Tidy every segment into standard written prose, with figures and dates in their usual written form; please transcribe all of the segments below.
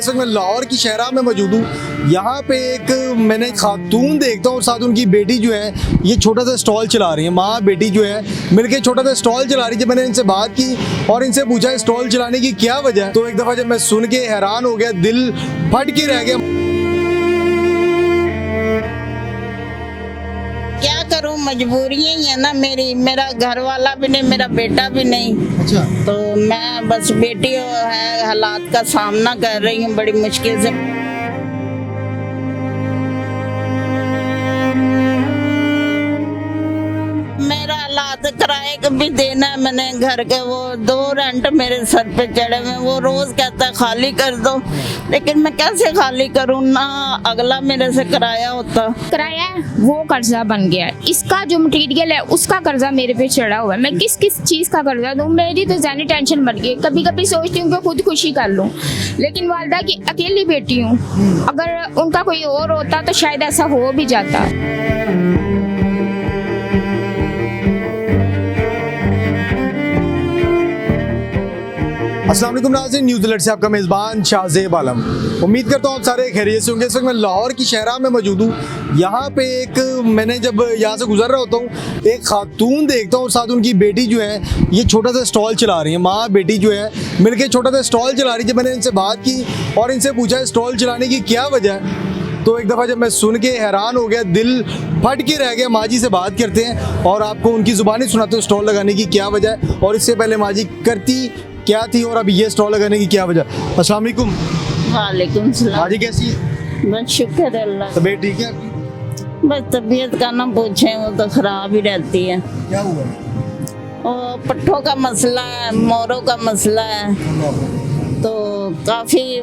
इस वक्त मैं लाहौर की शहरा में मौजूद हूँ। यहाँ पे एक मैंने खातून देखता हूँ और साथ उनकी बेटी जो है ये छोटा सा स्टॉल चला रही है। माँ बेटी जो है मिलके छोटा सा स्टॉल चला रही है। जब मैंने इनसे बात की और इनसे पूछा स्टॉल चलाने की क्या वजह है, तो एक दफ़ा जब मैं सुन के हैरान हो गया, दिल फट के रह गया। क्या करूं, मजबूरियां ही है ना मेरा घर वाला भी नहीं, मेरा बेटा भी नहीं। अच्छा, तो मैं बस बेटी है हालात का सामना कर रही हूँ बड़ी मुश्किल से। मेरा हालात किराए का भी देना है मैंने घर के, वो 2 रेंट मेरे सर पे चढ़े हुए। वो रोज कहता है खाली कर दो, लेकिन मैं कैसे खाली करूँ ना, अगला मेरे से किराया होता। किराया है वो कर्जा बन गया है, इसका जो मटेरियल है उसका कर्जा मेरे पे चढ़ा हुआ है। मैं किस किस चीज़ का कर्जा दूँ, मेरी तो ज़हनी टेंशन बढ़ गई। कभी कभी सोचती हूँ कि खुद खुशी कर लूँ, लेकिन वालिदा की अकेली बेटी हूँ, अगर उनका कोई और होता तो शायद ऐसा हो भी जाता। अस्सलाम वालेकुम नाज़रीन, न्यूज़ अलर्ट से आपका मेज़बान शाहज़ेब आलम। उम्मीद करता हूँ आप सारे खैरियत से होंगे। इस वक्त मैं लाहौर की शहरा में मौजूद हूँ। यहाँ पे एक मैंने जब यहाँ से गुजर रहा होता हूँ एक खातून देखता हूँ और साथ उनकी बेटी जो है ये छोटा सा स्टॉल चला रही है। माँ बेटी जो है मिलके छोटा सा स्टॉल चला रही है। जब मैंने इनसे बात की और इनसे पूछा स्टॉल चलाने की क्या वजह है, तो एक दफ़ा जब मैं सुन के हैरान हो गया, दिल फट के रह गया। माँ जी से बात करते हैं और आपको उनकी ज़ुबानी सुनाते हैं स्टॉल लगाने की क्या वजह है और इससे पहले माँ जी करती क्या थी और अब ये स्टॉल लगाने की क्या वजह। अस्सलाम वालेकुम। वालेकुम सलाम। माँ जी कैसी है? बस शुक्र है अल्लाह। तबीयत ठीक है आपकी? बस तबीयत का ना पूछें, वो तो खराब ही रहती है। क्या हुआ? वो पट्ठों का मसला है, मोरों का मसला है, तो काफ़ी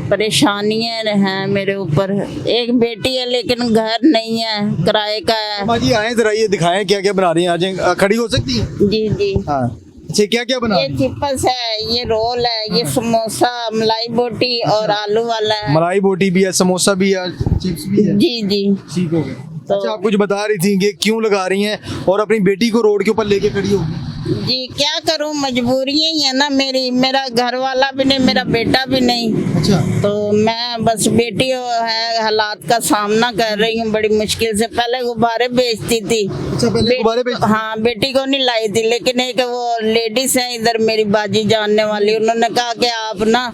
परेशानियां हैं मेरे ऊपर। एक बेटी है लेकिन घर नहीं है, किराए का है। माँ जी आए जरा, ये दिखाएं क्या क्या बना रही हैं। आज खड़ी हो सकती है? जी जी। हाँ, अच्छा क्या क्या बना? ये चिप्स है, ये रोल है, ये समोसा, मलाई बोटी और आलू वाला है। मलाई बोटी भी है, समोसा भी है, चिप्स भी है। जी जी। ठीक हो गया। तो अच्छा, आप कुछ बता रही थी कि क्यों लगा रही हैं और अपनी बेटी को रोड के ऊपर लेके खड़ी हो गई। जी, क्या करूं, मजबूरियां ही है ना मेरा घर वाला भी नहीं, मेरा बेटा भी नहीं। अच्छा, तो मैं बस बेटी है हालात का सामना कर रही हूँ बड़ी मुश्किल से। पहले गुब्बारे बेचती थी। अच्छा पहले गुब्बारे बेचती थी? हाँ, बेटी को नहीं लाई थी, लेकिन एक वो लेडीज है इधर मेरी बाजी जानने वाली, उन्होंने कहा कि आप ना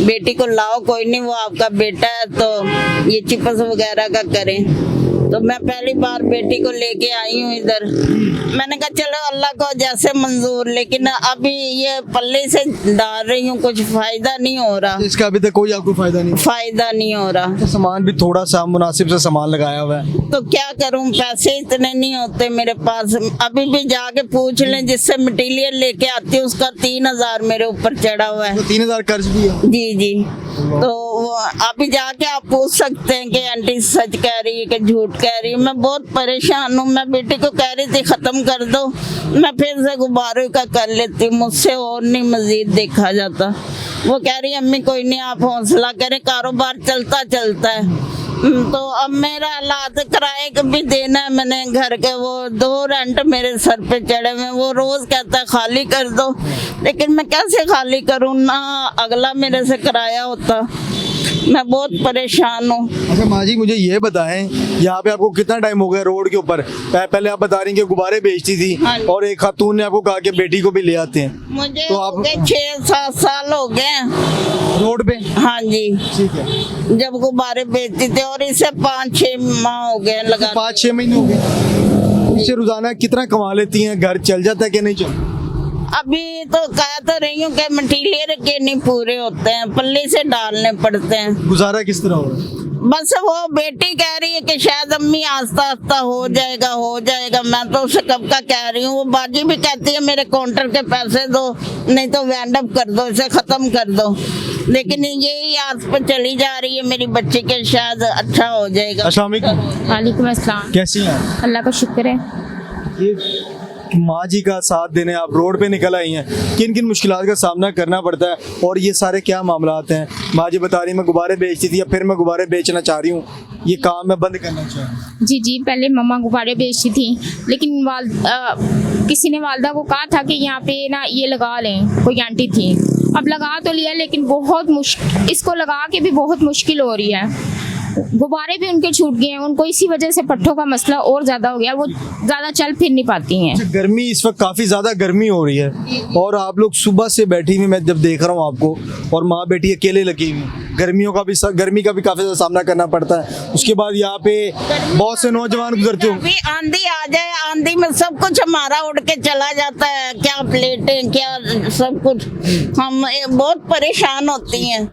बेटी को लाओ, कोई नहीं वो आपका बेटा है, तो ये चिप्स वगैरह का करें। तो मैं पहली बार बेटी को लेके आई हूँ इधर। मैंने कहा चलो अल्लाह को जैसे मंजूर, लेकिन अभी ये पल्ले से डाल रही हूँ, कुछ फायदा नहीं हो रहा। इसका अभी तक कोई आपको फायदा नहीं हो रहा। तो सामान भी थोड़ा सा मुनासिब से सामान लगाया हुआ है, तो क्या करूं, पैसे इतने नहीं होते मेरे पास। अभी भी जाके पूछ लें, जिससे मटेरियल लेके आती हूँ उसका 3000 मेरे ऊपर चढ़ा हुआ है। तो 3000 कर्ज भी है। जी जी। तो वो अभी जाके आप पूछ सकते हैं कि आंटी सच कह रही है कि झूठ कह रही है। मैं बहुत परेशान हूँ। मैं बेटी को कह रही थी खत्म कर दो, मैं फिर से गुब्बारे का कर लेती हूँ, मुझसे और नहीं मजीद देखा जाता। वो कह रही है अम्मी कोई नहीं, आप हौसला करें, कारोबार चलता चलता है। तो अब मेरा हालात किराए का भी देना है मैंने घर के, वो 2 रेंट मेरे सर पे चढ़े हुए। वो रोज कहता है खाली कर दो, लेकिन मैं कैसे खाली करूँ ना, अगला मेरे से किराया होता। मैं बहुत परेशान हूँ। अच्छा माँ जी मुझे ये बताएं, यहाँ पे आपको कितना टाइम हो गया रोड के ऊपर? पहले आप बता रही कि गुब्बारे बेचती थी। हाँ। और एक खातून ने आपको कहा कि बेटी को भी ले आते हैं। मुझे तो हो आप गए 6-7 साल हो गए रोड पे? हाँ जी। ठीक है। जब गुब्बारे बेचती थे, और इसे 5-6 माह हो गए लगा। 5-6 महीने हो गए। इससे रोजाना कितना कमा लेती हैं? घर चल जाता है कि नहीं चल? अभी तो कह तो रही हूँ कि मटीरियल के नहीं पूरे होते हैं, पल्ले से डालने पड़ते हैं। गुजारा किस तरह हो रहा है? बस वो बेटी कह रही है कि शायद अम्मी आस्ता आस्ता हो जाएगा। मैं तो उसे कब का कह रही हूँ। वो बाजी भी कहती है मेरे काउंटर के पैसे दो, नहीं तो वैंड अप कर दो, इसे खत्म कर दो। लेकिन यही आस पर चली जा रही है मेरी बच्ची के, शायद अच्छा हो जाएगा। अस्सलाम वालेकुम। वालेकुम अस्सलाम। कैसी हैं आप? अल्लाह का शुक्र है। ये माँ जी का साथ देने आप रोड पे निकल आई हैं, किन किन मुश्किलात का सामना करना पड़ता है और ये सारे क्या मामलात हैं? माँ जी बता रही मैं गुब्बारे बेचती थी, या फिर मैं गुब्बारे बेचना चाह रही हूँ, ये काम मैं बंद करना चाह रही हूँ। जी पहले मम्मा गुब्बारे बेचती थी, लेकिन किसी ने वालिदा को कहा था कि यहाँ पे ना ये लगा लें, कोई आंटी थी, अब लगा तो लिया लेकिन बहुत मुश्किल, इसको लगा के भी बहुत मुश्किल हो रही है। गुब्बारे भी उनके छूट गए हैं, उनको इसी वजह से पट्टों का मसला और ज़्यादा हो गया, वो ज़्यादा चल फिर नहीं पाती हैं। अच्छा, गर्मी इस वक्त काफ़ी ज़्यादा गर्मी हो रही है और आप लोग सुबह से बैठी हुई, मैं जब देख रहा हूँ आपको, और माँ बेटी अकेले लगी हुई, गर्मी का भी काफ़ी ज़्यादा सामना करना पड़ता है। उसके बाद यहाँ पे बहुत से नौजवान गुजरते हो। अभी आंधी आ जाए, आंधी में सब कुछ हमारा उड़ के चला जाता है, क्या प्लेटें क्या सब कुछ, हम बहुत परेशान होती हैं।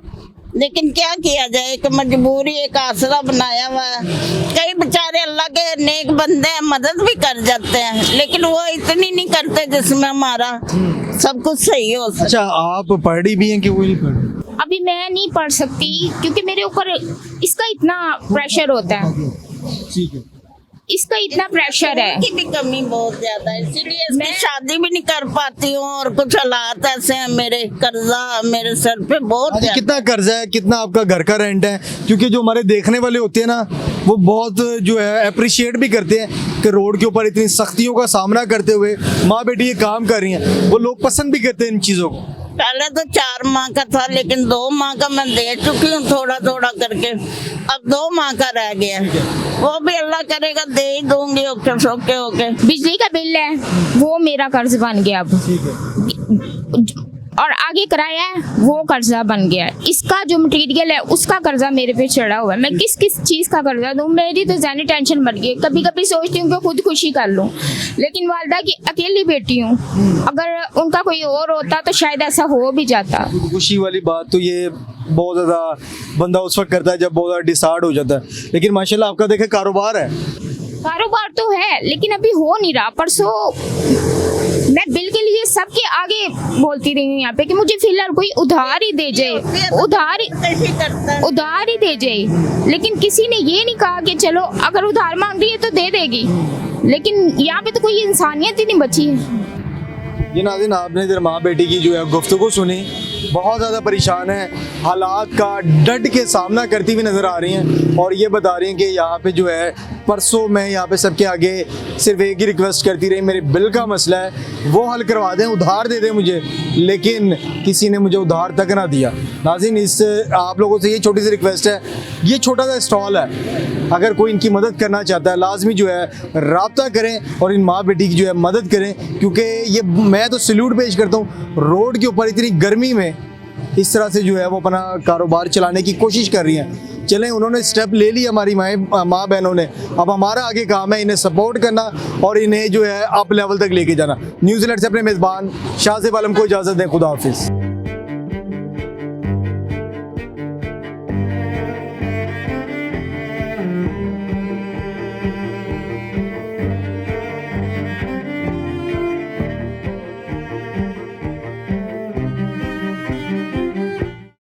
लेकिन क्या किया जाए, एक मजबूरी, एक आसरा बनाया हुआ है। कई बेचारे अल्लाह के नेक बंदे हैं, मदद भी कर जाते हैं, लेकिन वो इतनी नहीं करते जिसमें हमारा सब कुछ सही हो सके। अच्छा, आप पढ़ी भी हैं कि वो नहीं पढ़ी? अभी मैं नहीं पढ़ सकती क्योंकि मेरे ऊपर इसका इतना प्रेशर होता है, ठीक है। इसका इतना प्रेशर है। की भी कमी बहुत ज्यादा है, इसीलिए मैं शादी भी नहीं कर पाती हूँ। और कुछ हालात ऐसे हैं, मेरे कर्जा मेरे सर पे बहुत अच्छा, ज्यादा। कितना कर्जा है, कितना आपका घर का रेंट है? क्योंकि जो हमारे देखने वाले होते हैं ना, वो बहुत जो है अप्रिशिएट भी करते हैं कि रोड के ऊपर इतनी सख्तियों का सामना करते हुए माँ बेटी ये काम कर रही हैं, वो लोग पसंद भी करते हैं इन चीज़ों को। पहले तो 4 माह का था, लेकिन 2 माह का मैं दे चुकी हूँ थोड़ा थोड़ा करके। अब 2 माह का रह गया, वो भी अल्लाह करेगा दे ही दूंगी। ओके। बिजली का बिल है वो मेरा कर्ज बन गया अब, और आगे किराया है वो कर्जा बन गया है। इसका जो मटेरियल है उसका कर्जा मेरे पे चढ़ा हुआ है। मैं किस किस चीज़ का कर्जा दूँ, मेरी तो ज़हनी टेंशन बढ़ गई। कभी कभी सोचती हूँ कि खुदकुशी कर लूँ, लेकिन वालिदा की अकेली बेटी हूँ, अगर उनका कोई और होता तो शायद ऐसा हो भी जाता। खुशी वाली बात तो ये बहुत ज़्यादा बंदा उस वक्त करता है जब बहुत ज़्यादा डिसार्ड हो जाता है, लेकिन माशाल्लाह आपका देखे कारोबार है। कारोबार तो है लेकिन अभी हो नहीं रहा। परसों मैं बिल के लिए सबके आगे बोलती रही हूँ यहाँ पे कि मुझे फिलहाल कोई उधार ही दे जाए, उधार ही दे जाए, लेकिन किसी ने ये नहीं कहा कि चलो अगर उधार मांग रही है तो दे देगी। लेकिन यहाँ पे तो कोई इंसानियत ही नहीं बची है। ये नाज़रीन, आपने इधर माँ बेटी की जो है गुफ्तगू सुनी, बहुत ज़्यादा परेशान है, हालात का डट के सामना करती हुई नज़र आ रही हैं और ये बता रही हैं कि यहाँ पे जो है परसों मैं यहाँ पे सबके आगे सिर्फ एक ही रिक्वेस्ट करती रही, मेरे बिल का मसला है वो हल करवा दें, उधार दे दें मुझे, लेकिन किसी ने मुझे उधार तक ना दिया। नाज़रीन, इस आप लोगों से ये छोटी सी रिक्वेस्ट है, ये छोटा सा स्टॉल है, अगर कोई इनकी मदद करना चाहता है लाजमी जो है रब्ता करें और इन माँ बेटी की जो है मदद करें, क्योंकि ये मैं तो सैल्यूट पेश करता हूँ, रोड के ऊपर इतनी गर्मी में इस तरह से जो है वो अपना कारोबार चलाने की कोशिश कर रही हैं। चलें, उन्होंने स्टेप ले लिया हमारी माँ बहनों ने, अब हमारा आगे काम है इन्हें सपोर्ट करना और इन्हें जो है अप लेवल तक लेके जाना। न्यूजीलैंड से अपने मेज़बान शाहज़ेब आलम को इजाज़त दें, खुदा हाफिज़।